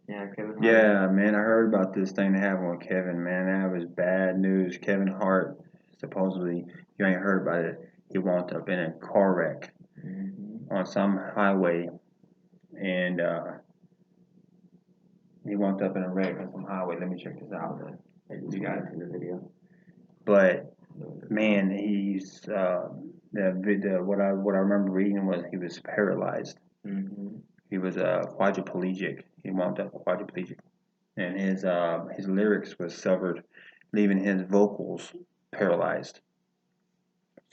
Yeah, Kevin Hart. Yeah, man, I heard about this thing that happened with Kevin, man. That was bad news. Kevin Hart, supposedly, you ain't heard about it. He wound up in a car wreck Hmm. on some highway, and he wound up in a wreck on some highway. Let me check this out. I just You got went it. to the video. But man, he's what I remember reading was he was paralyzed. Hmm. He was quadriplegic. He wound up quadriplegic, and his lyrics was severed, leaving his vocals paralyzed.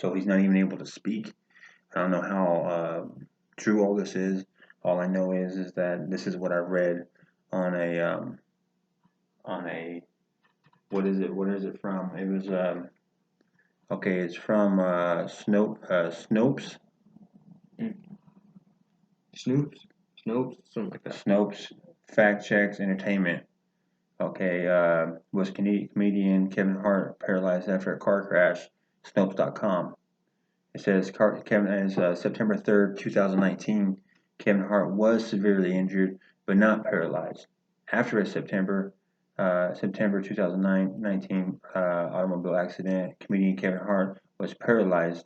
So he's not even able to speak. I don't know how true all this is. All I know is that this is what I read on a what is it? What is it from? It was okay. It's from Mm. Snoops, Snopes, something like that. Snopes Fact Checks Entertainment. Okay, was comedian Kevin Hart paralyzed after a car crash? Snopes.com. It says Kevin as September 3rd, 2019. Kevin Hart was severely injured but not paralyzed. After a September 2019 automobile accident, comedian Kevin Hart was paralyzed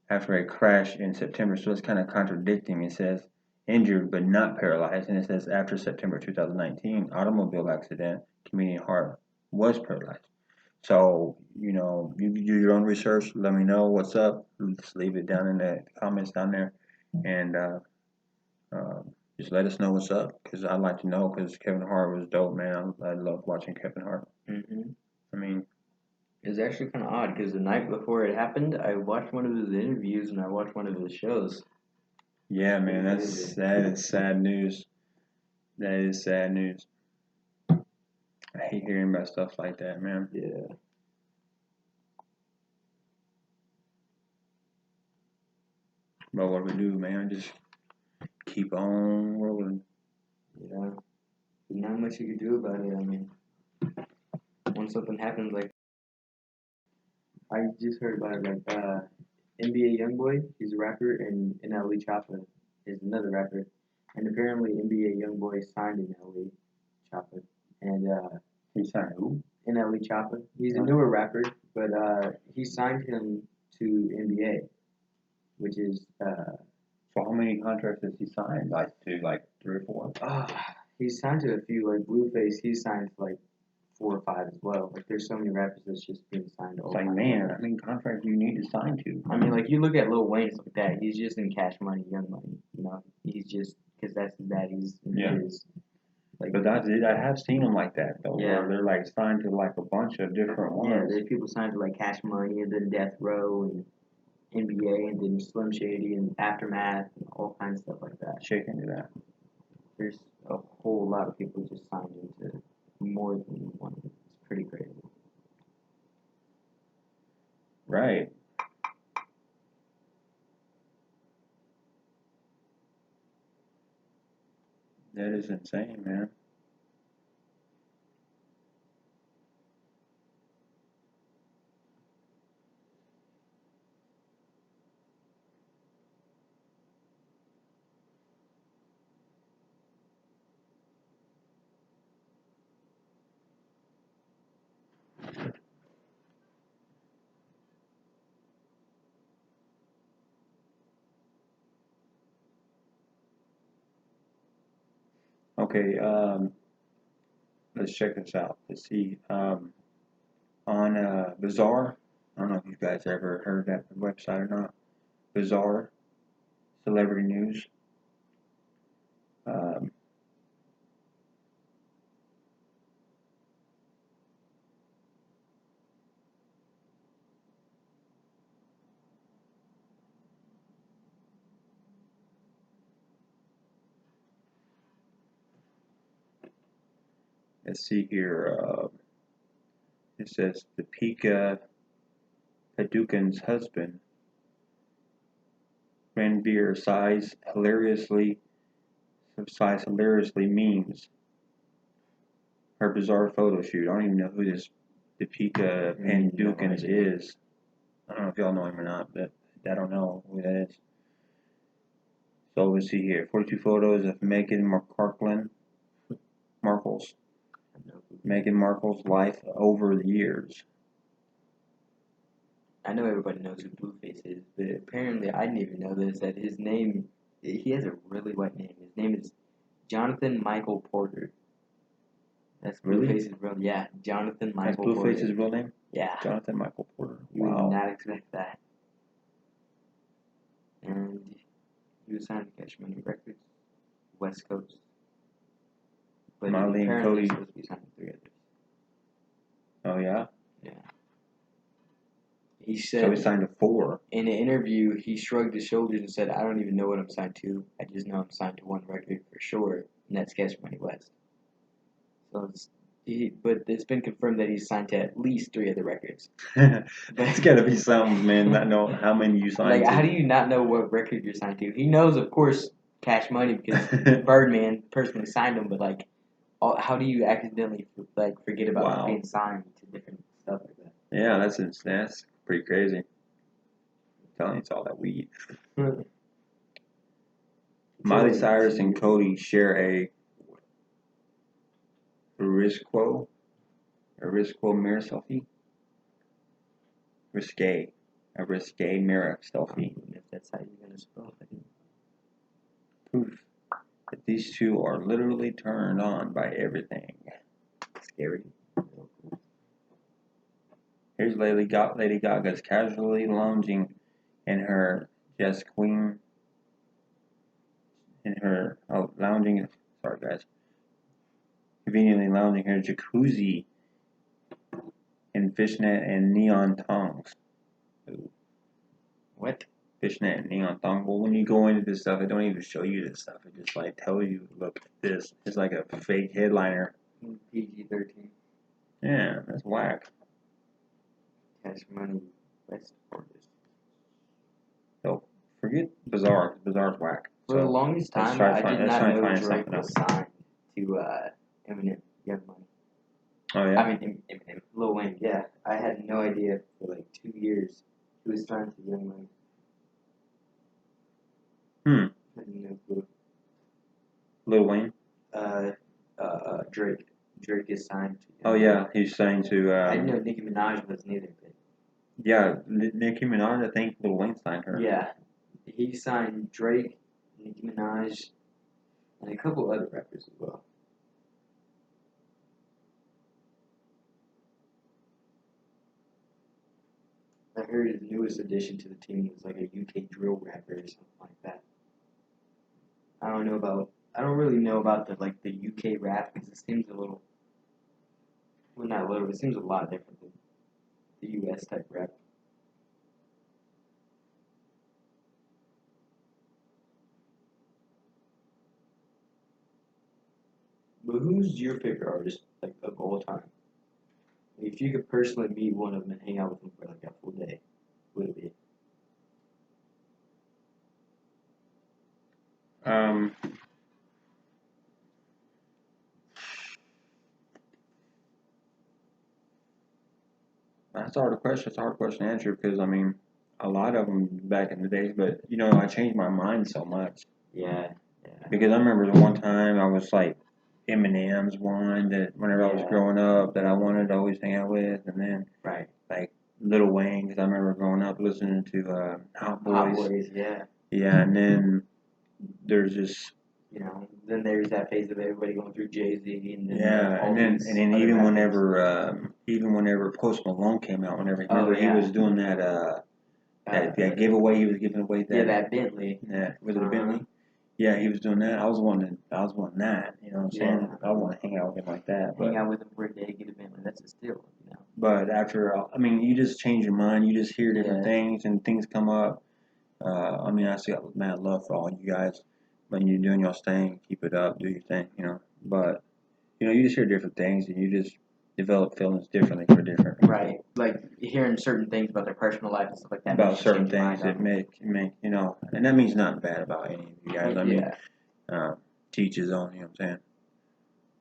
after a crash in September. So it's kind of contradicting. It says injured but not paralyzed, and it says after September 2019 automobile accident, comedian Hart was paralyzed. So, you can do your own research. Let me know what's up. Just leave it down in the comments down there, and uh, just let us know what's up. Cause I'd like to know. Cause Kevin Hart was dope, man. I love watching Kevin Hart. Hmm. I mean, It's actually kind of odd because the night before it happened, I watched one of his interviews and I watched one of his shows. yeah, It's pretty man. crazy. That is sad news. That is sad news. I hate hearing about stuff like that, man. Yeah, But what we do, man, just keep on rolling. yeah. Not much you can do about it. I mean, when something happens, like I just heard about it, like NBA YoungBoy, he's a rapper, and NLE Choppa is another rapper, and apparently NBA YoungBoy signed NLE Choppa, and He signed who? NLE Choppa, he's a newer rapper, but he signed him to NBA, which is So how many contracts has he signed? Like like 3 or 4? uh, he's signed to a few, like Blueface, he's signed to like 4 or 5 as well. Like there's so many rappers that's just being signed It's all the like, time. man, how many contracts do you need to sign to? I mean, like you look at Lil Wayne, stuff like that. He's just in Cash Money, Young Money. You know, he's just because that's his daddy's and Yeah. his like. But that's it. I have seen them like that though, Yeah, where they're like signed to like a bunch of different yeah. ones. There's people signed to like Cash Money and then Death Row and NBA and then Slim Shady and Aftermath and all kinds of stuff like that. Check into that. There's a whole lot of people just signed into more than one. It's pretty crazy. Right. That is insane, man. Okay, let's check this out. Let's see. On Bizarre, I don't know if you guys ever heard that website or not. Bizarre Celebrity News. Um, let's see here. It says Deepika Padukane's husband, Ranveer, size hilariously memes her bizarre photo shoot. I don't even know who this Deepika Padukane's is. I don't know if y'all know him or not, but I don't know who that is. So let's see here. 42 photos of Meghan McCartland Markle's. I know Meghan Markle's life over the years. I know everybody knows who Blueface is, but apparently I didn't even know this, that his name, he has a really white name. His name is Jonathan Michael Porter. That's Really? Blueface's real, yeah, Jonathan That's Michael Porter. Blueface's real name? Yeah, Jonathan Michael Porter. you would Wow. not expect that. And he was signed to Cash Money Records, West Coast. But Miley and apparently he's Cody. supposed to be signed to 3 others. Oh, yeah? Yeah. He So said he signed to 4. in an interview, he shrugged his shoulders and said, I don't even know what I'm signed to. I just know I'm signed to one record for sure, and that's Cash Money West. So but it's been confirmed that he's signed to at least 3 other records. It's got to be some, man, not know how many you signed Like, to. how do you not know what record you're signed to? He knows, of course, Cash Money because Birdman personally signed him, but like, how do you accidentally forget about Wow. being signed to different stuff like that? Yeah, that's pretty crazy. I'm telling you, it's all that weed. Miley Cyrus and Cody share a risque mirror selfie. A risque mirror selfie. If that's how you're gonna spell it. Proof that these two are literally turned on by everything. Scary. Here's Lady Gaga's casually lounging in her conveniently lounging in her jacuzzi in fishnet and neon tongs. Ooh. What? Fishnet and neon tongs. Well, when you go into this stuff, it don't even show you this stuff. It just like tells you, look at this. It's like a fake headliner. PG-13. Yeah, that's whack. Cash Money West artist. So forget Bizarre. Bizarre's whack. For the longest time, I did not know Drake was signed to Eminem, Young Money. Oh yeah. I mean Eminem, Lil Wayne. Yeah, I had no idea for like 2 years he was signed to Young Money. I had no clue. Lil Wayne. Drake. Drake is signed to. Oh yeah, he's signed to. I didn't know Nicki Minaj was neither. But yeah, Nicki Minaj. I think Lil Wayne signed her. yeah, he signed Drake, Nicki Minaj, and a couple other rappers as well. I heard his newest addition to the team was like a UK drill rapper or something like that. I don't really know about the UK rap because it seems a little, well not a little, it seems a lot different than the US type rap. But who's your favorite artist like of all time? If you could personally meet one of them and hang out with them for like a full day, who would it be? That's a hard question. It's a hard question to answer because I mean, a lot of them back in the days, but you know, I changed my mind so much. Yeah. Because I remember the one time I was like Eminem's one that whenever I was growing up that I wanted to always hang out with, and then like Lil Wayne because I remember growing up listening to Hot Boys. Hot Boys, yeah. Yeah, and then there's just then there's that phase of everybody going through Jay-Z and then and then even whenever Post Malone came out, whenever he was doing that giveaway, he was giving away that that Bentley. Yeah, was it a Bentley? Yeah, he was doing that. I was wanting that. You know what I'm saying? I want to hang out with him like that. Hang out with him for a day, get a Bentley. That's a steal. But after, I mean, you just change your mind. You just hear different things, and things come up. I mean, I still got mad love for all you guys. When you're doing your thing, keep it up, do your thing, But, you just hear different things, and you just develop feelings differently for different people. Right. Like hearing certain things about their personal life and stuff like that. About certain things that make, and that means nothing bad about any of you guys. I mean, teach his own, you know what I'm saying?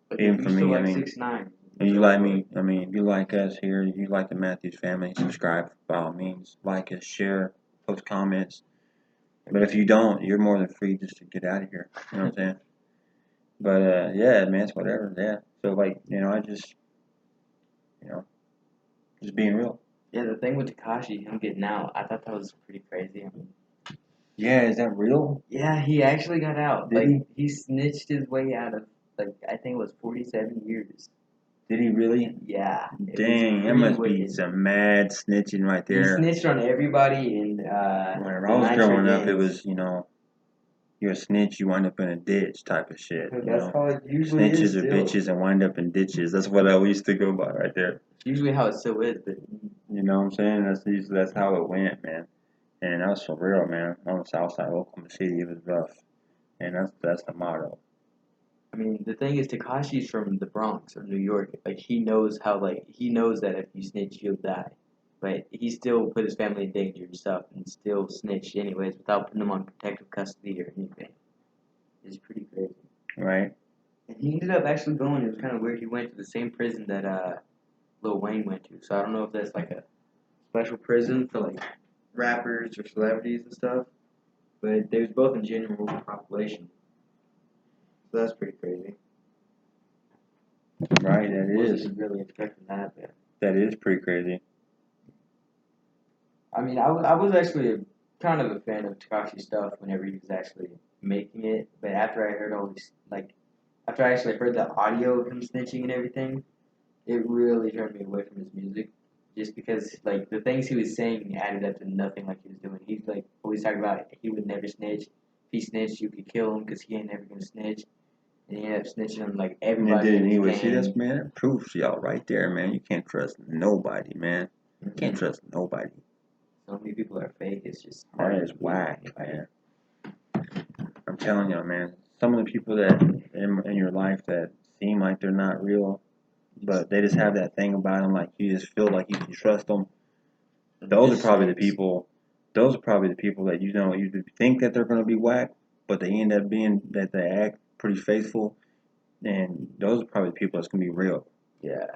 But even for me, I mean, 6ix9ine. And you like me, I mean, if you like us here, you like the Matthews family, subscribe by all means. Like us, share, post comments. But if you don't, you're more than free just to get out of here. You know what I'm saying? But yeah, man, it's whatever. Yeah. So like, I just, you know, just being real. Yeah, the thing with Takashi, him getting out, I thought that was pretty crazy. I mean, Yeah, is that real? yeah, he actually got out. Did Like, he? he snitched his way out of, like, I think it was 47 years. Did he really? Yeah, it was Dang, that pretty must be wicked. some mad snitching right He there. snitched on everybody in Whenever the I was Nitro growing up, it gangs. was, you're a snitch, you wind up in a ditch type of shit. That's how it usually Snitches is are still. bitches and wind up in ditches. That's what I used to go by right there. Usually how it still is, but You know what I'm saying? That's how it went, man. And that was for real, man. On the south side of Oklahoma City, it was rough. And that's the motto. I mean, the thing is, Takashi's from the Bronx or New York. Like, he knows that if you snitch, you'll die. But he still put his family in danger and stuff, and still snitched anyways without putting them on protective custody or anything. It's pretty crazy. Right? And he ended up actually going. It was kind of weird. He went to the same prison that Lil Wayne went to. So I don't know if that's like a special prison for like rappers or celebrities and stuff. But they was both in general population. So that's pretty crazy. Right, that is. Wasn't really expecting that, but That is pretty crazy. I mean, I was actually kind of a fan of Tekashi's stuff whenever he was actually making it. But after I heard all these, like, after I actually heard the audio of him snitching and everything, it really turned me away from his music. Just because, like, the things he was saying added up to nothing like he was doing. He's, like, always talking about he would never snitch. If he snitched, you could kill him because he ain't never going to snitch. And he ended up snitching on, like, And it everybody in didn't his anyway. See this, gang. man? It proves y'all right there, man. You can't trust nobody, man. You can't trust nobody. So many people are fake. It's just That hard is to believe whack, anybody. man. I'm telling you, man. Some of the people that in your life that seem like they're not real, but they just have that thing about them, like you just feel like you can trust them. Those are Just probably the snakes. people. Those are probably the people that you think that they're going to be whack, but they end up being that they act pretty faithful, and those are probably the people that's going to be real, Yeah.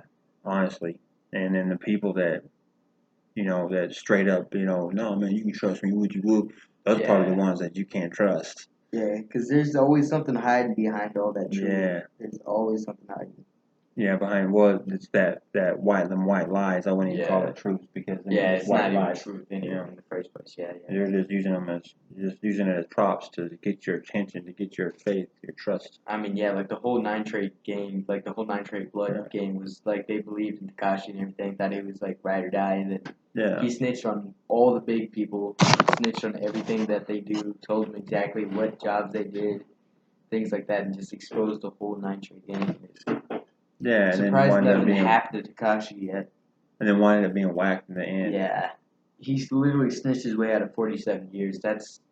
honestly. And then the people that that straight up, no man, you can trust me, would you would. Those are probably the Yeah. ones that you can't trust. Yeah, because there's always something hiding behind all that truth. Yeah. There's always something hiding. Yeah, behind it's that them white lies. I wouldn't even call it truth because they're Yeah, just it's white not even lies. truth anyway in the first place. Yeah, yeah. They're just using it as props to get your attention, to get your faith, your trust. I mean, yeah, like the whole Nine Trade game, like the whole Nine Trade Blood Yeah. game was like they believed in Takashi and everything, that he was like ride or die, and then Yeah. he snitched on all the big people, snitched on everything that they do, told them exactly what jobs they did, things like that, and just exposed the whole Nine Trade game. Yeah, and then Surprised wind that up didn't being happen to Takashi yet. and then wind up being whacked in the end. Yeah. He's literally snitched his way out of 47 years. That's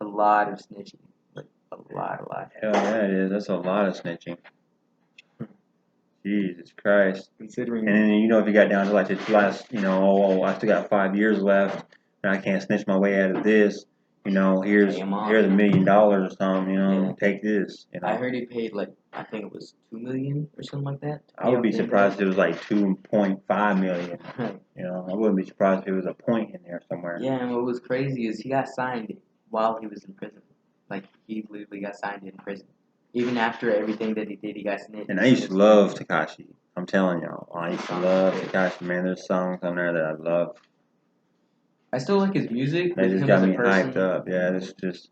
a lot of snitching. Like, a lot. Hell yeah, it is. That's a lot of snitching. Jesus Christ. Considering. And then if you got down to like this last, I still got 5 years left, and I can't snitch my way out of this. Here's $1 million or something. Yeah. Take this. I heard he paid like, I think it was $2 million or something like that. I would be surprised if it was like 2.5 million. I wouldn't be surprised if it was a point in there somewhere. Yeah, and what was crazy is he got signed while he was in prison. Like, he literally got signed in prison. Even after everything that he did, he got snitched. And I used to love Tekashi. I'm telling y'all, I used to love Tekashi, man. There's songs on there that I love. I still like his music. They just got me hyped up. Yeah, it's just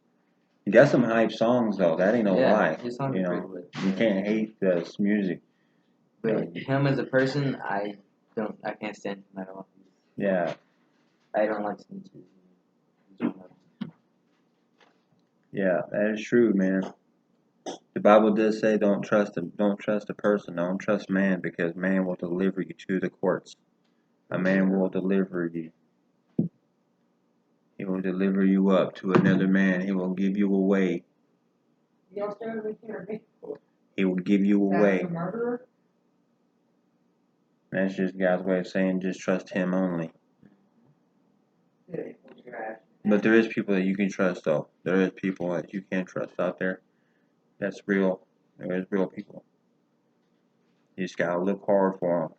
he got some hype songs though. That ain't no lie. His songs are pretty lit. You can't hate this music. But him as a person, I can't stand him at all. Yeah. I don't like snitches. Yeah, that is true, man. The Bible does say don't trust a person, don't trust man, because man will deliver you to the courts. A man will deliver you. He will deliver you up to another man. He will give you away. He will give you away. That's just God's way of saying just trust him only. But there is people that you can trust though. There is people that you can trust out there. That's real. There is real people. You just gotta look hard for them.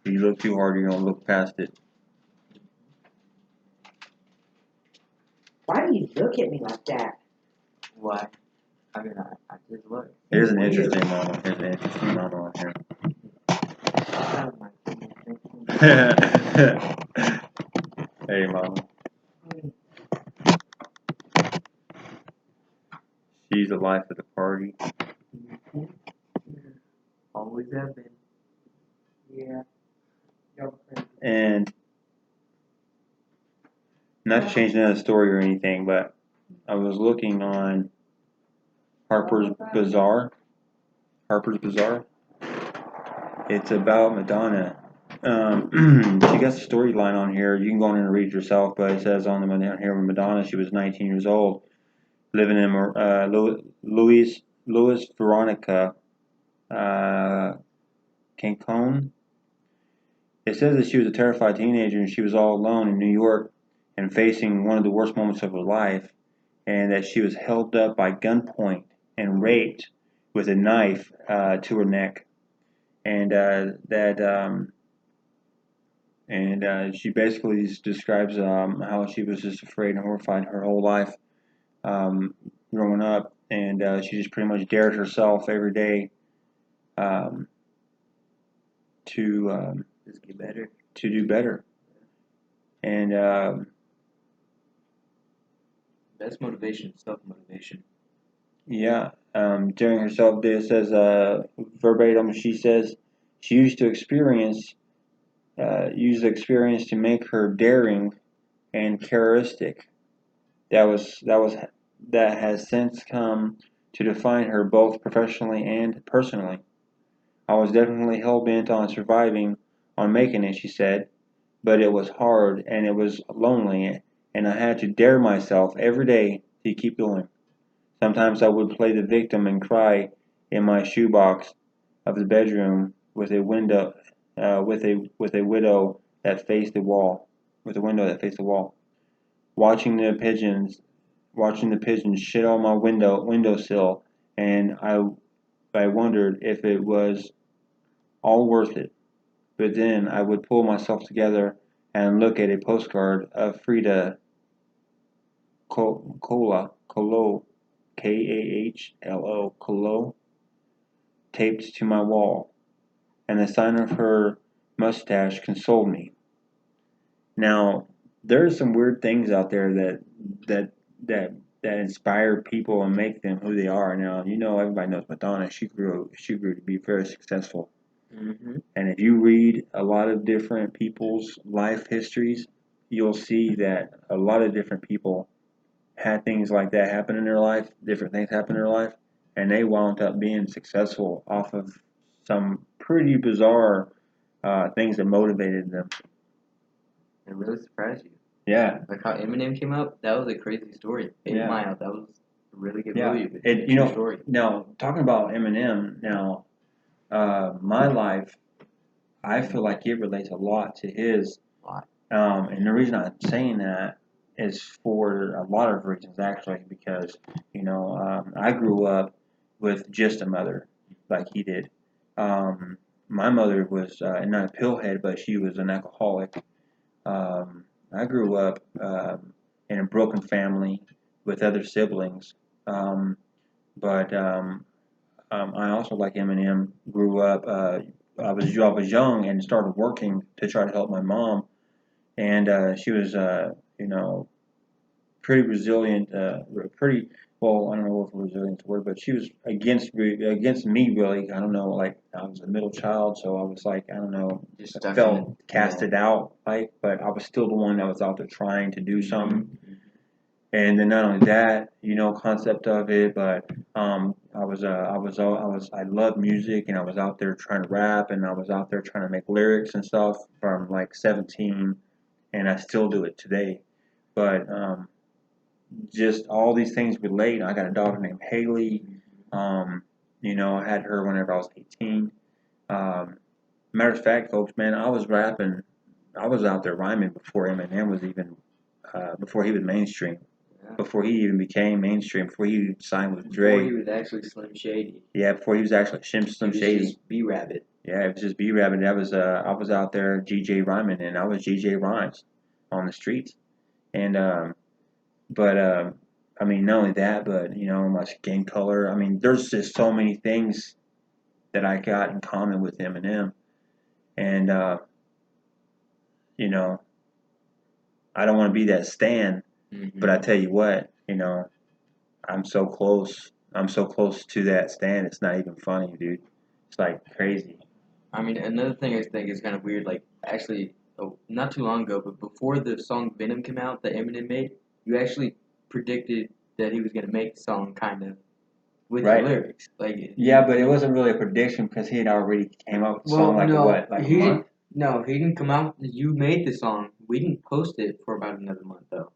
If you look too hard, you're gonna look past it. Why do you look at me like that? Why? I mean, I just look. Here's an interesting model. Here's an interesting model on here. Out of my thinking. Hey, mama. She's the life of the party. Always have been. Yeah. And not to change another story or anything, but I was looking on Harper's Bazaar. Harper's Bazaar. It's about Madonna. She got the storyline on here. You can go in and read it yourself, but it says on the down here when Madonna, she was 19 years old, living in Louis Veronica Cancun. It says that she was a terrified teenager and she was all alone in New York and facing one of the worst moments of her life, and that she was held up by gunpoint and raped with a knife to her neck, and she basically describes how she was just afraid and horrified her whole life growing up, and she just pretty much dared herself every day to Just get better. to do better. And Best motivation is self-motivation. yeah, during herself, it says verbatim. She says she used use experience to make her daring and charismatic. That has since come to define her both professionally and personally. I was definitely hell bent on surviving, on making it, she said, but it was hard and it was lonely, and I had to dare myself every day to keep going. Sometimes I would play the victim and cry in my shoebox of the bedroom with a window with a widow that faced the wall, with a window that faced the wall, watching the pigeons shit on my windowsill, and I wondered if it was all worth it. But then I would pull myself together and look at a postcard of Frida Kahlo, Kahlo, taped to my wall, and the sign of her mustache consoled me. Now, there are some weird things out there that that that inspire people and make them who they are. Now, everybody knows Madonna. She grew to be very successful. Mm-hmm. And if you read a lot of different people's life histories, you'll see that a lot of different people had things like that happen in their life, different things happen in their life, and they wound up being successful off of some pretty bizarre things that motivated them. It really surprised you. Yeah. Like how Eminem came out, that was a crazy story. 8 Mile, that was a really good movie. But It, true story. Now, talking about Eminem, now, my life, I feel like it relates a lot to his. And the reason I'm saying that is for a lot of reasons, actually, because, I grew up with just a mother, like he did. My mother was not a pillhead, but she was an alcoholic. I grew up in a broken family with other siblings, but I also, like Eminem, grew up. I was young and started working to try to help my mom, and she was, pretty resilient. Pretty well. I don't know if resilient's the word, but she was against me really. I don't know. Like I was a middle child, so I was like I don't know. Just I felt casted out, like, but I was still the one that was out there trying to do something. Mm-hmm. And then not only that, concept of it, but I loved music, and I was out there trying to rap, and I was out there trying to make lyrics and stuff from like 17, and I still do it today. But just all these things relate. I got a daughter named Haley. I had her whenever I was 18. Matter of fact, folks, man, I was rapping. I was out there rhyming before Eminem was even, before he was mainstream. Before he even became mainstream, before he signed with Dre. Before he was actually Slim Shady. Yeah, before he was actually Slim Shady. Just B-Rabbit. Yeah, it was just B-Rabbit. I was out there GJ rhyming, and I was GJ Rhymes on the streets. And but I mean, not only that, but my skin color. I mean, there's just so many things that I got in common with Eminem, and you know, I don't want to be that stan, but I tell you what, I'm so close. I'm so close to that stan. It's not even funny, dude. It's like crazy. I mean, another thing I think is kind of weird. Like, actually, not too long ago, but before the song Venom came out that Eminem made, you actually predicted that he was gonna make the song kind of with the Right. lyrics. Like, Yeah, but it wasn't really a prediction because he had already came up with the song like a he month. no, he didn't come out. You made the song. We didn't post it for about another month though.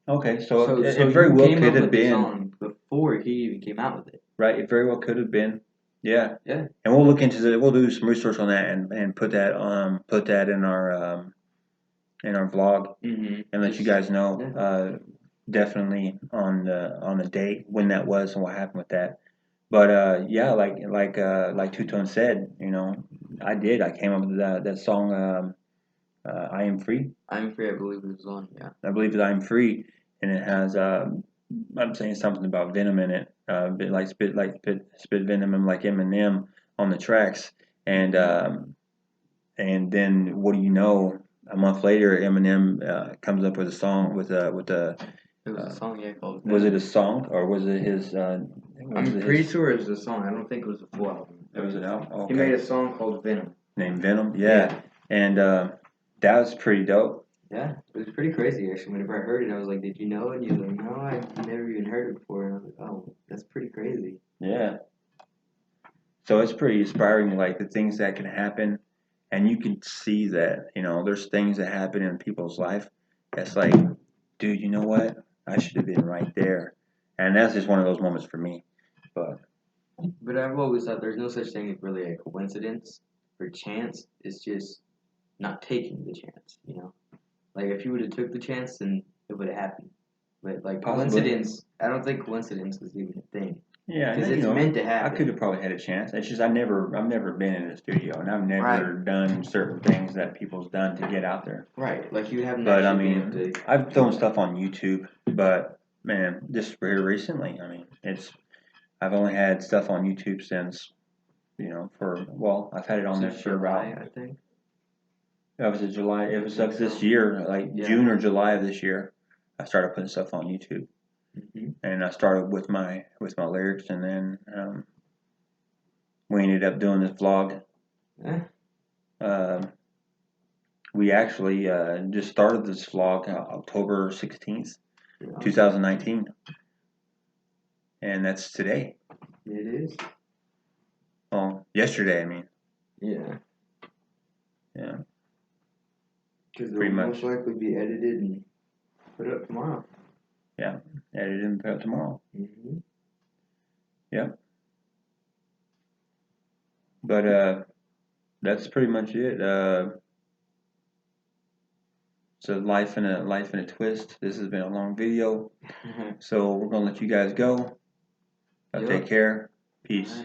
Okay, so So it very you well came could up have with the been. song before he even came out with it. Right, it very well could have been. Yeah. Yeah. And we'll look into it. We'll do some research on that and put that in our vlog Mm-hmm. and let you guys know Yeah. definitely on the date when that was and what happened with that. But yeah, like Two Tone said, I came up with that song I Am Free. I'm free. I believe it was on. Yeah. I believe that I'm free, and it has I'm saying something about venom in it, bit spit venom and like Eminem on the tracks, and then what do you know? A month later, Eminem comes up with a song with a It was a song, yeah, called was it Venom. a song or was it his? I'm pretty sure it was a song. I don't think it was a full album. It was an album. Okay. He made a song called Venom. Named Venom. Yeah, and that was pretty dope. Yeah, it was pretty crazy actually. Whenever I heard it, I was like, "Did you know it?" And he was like, "No, I never even heard it before." And I was like, "Oh, that's pretty crazy." Yeah. So it's pretty inspiring, like the things that can happen, and you can see that there's things that happen in people's life that's like, dude, you know what? I should have been right there, and that's just one of those moments for me. But I've always thought there's no such thing as really a coincidence or chance. It's just not taking the chance. Like if you would have took the chance, then it would have happened. But like possibly, coincidence, I don't think coincidence is even a thing. yeah, Because it's meant to I happen. could have probably had a chance. It's just I've never been in a studio, and I've never done certain things that people's done to get out there. Right, like you haven't But I actually been mean, able to. I've thrown stuff on YouTube, but man, just very recently. I mean, I've only had stuff on YouTube since I've had it on there Since for a July, while. I think. That was in July. It was think like this so. year, like Yeah. June or July of this year. I started putting stuff on YouTube, and I started with my lyrics, and then we ended up doing this vlog. Yeah. We actually just started this vlog October 16th, Yeah. 2019, and that's today. It is. Oh, yesterday, I mean. Yeah. Yeah. Because Pretty it'll much. most likely be edited and put up tomorrow. Yeah, edited and put up tomorrow. Mm-hmm. Yep. But that's pretty much it. So life in a twist. This has been a long video, so we're gonna let you guys go. Yep. Take care. Peace.